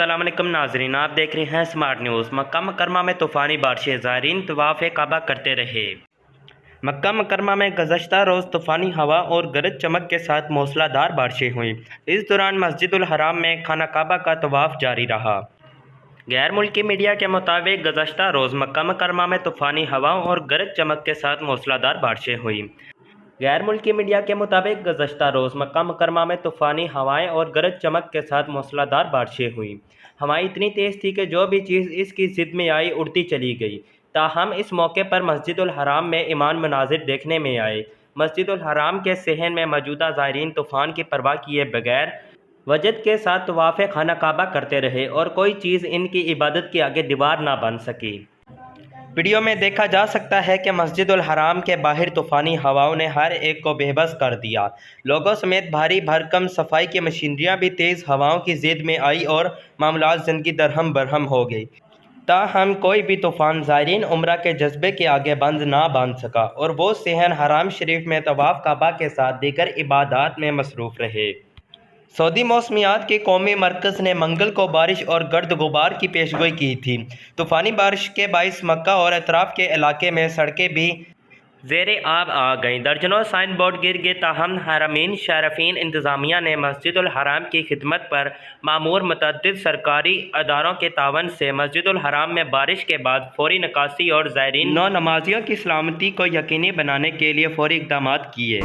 السلام علیکم ناظرین، آپ دیکھ رہے ہیں سمارٹ نیوز۔ مکہ مکرمہ میں طوفانی بارشیں، زائرین طواف کعبہ کرتے رہے۔ مکہ مکرمہ میں گزشتہ روز طوفانی ہوا اور گرج چمک کے ساتھ موسلا دھار بارشیں ہوئیں۔ اس دوران مسجد الحرام میں خانہ کعبہ کا طواف جاری رہا۔ غیر ملکی میڈیا کے مطابق گزشتہ روز مکہ مکرمہ میں طوفانی ہواؤں اور گرج چمک کے ساتھ موسلا دھار بارشیں ہوئیں۔ غیر ملکی میڈیا کے مطابق گزشتہ روز مکہ مکرمہ میں طوفانی ہوائیں اور گرج چمک کے ساتھ موسلا دھار بارشیں ہوئیں۔ ہوائیں اتنی تیز تھی کہ جو بھی چیز اس کی زد میں آئی اڑتی چلی گئی۔ تاہم اس موقع پر مسجد الحرام میں امان مناظر دیکھنے میں آئے۔ مسجد الحرام کے صحن میں موجودہ زائرین طوفان کی پرواہ کیے بغیر وجد کے ساتھ طواف خانہ کعبہ کرتے رہے اور کوئی چیز ان کی عبادت کے آگے دیوار نہ بن سکی۔ ویڈیو میں دیکھا جا سکتا ہے کہ مسجد الحرام کے باہر طوفانی ہواؤں نے ہر ایک کو بے بس کر دیا۔ لوگوں سمیت بھاری بھرکم صفائی کی مشینریاں بھی تیز ہواؤں کی زد میں آئی اور معاملات زندگی درہم برہم ہو گئی۔ تاہم کوئی بھی طوفان زائرین عمرہ کے جذبے کے آگے بند نہ باندھ سکا اور وہ صحن حرام شریف میں طواف کعبہ کے ساتھ دیگر عبادات میں مصروف رہے۔ سعودی موسمیات کے قومی مرکز نے منگل کو بارش اور گرد غبار کی پیشگوئی کی تھی۔ طوفانی بارش کے باعث مکہ اور اطراف کے علاقے میں سڑکیں بھی زیر آب آ گئیں۔ درجنوں سائن بورڈ گر گئے۔ تاہم حرمین شارفین انتظامیہ نے مسجد الحرام کی خدمت پر مامور متعدد سرکاری اداروں کے تعاون سے مسجد الحرام میں بارش کے بعد فوری نکاسی اور زائرین نمازیوں کی سلامتی کو یقینی بنانے کے لیے فوری اقدامات کیے۔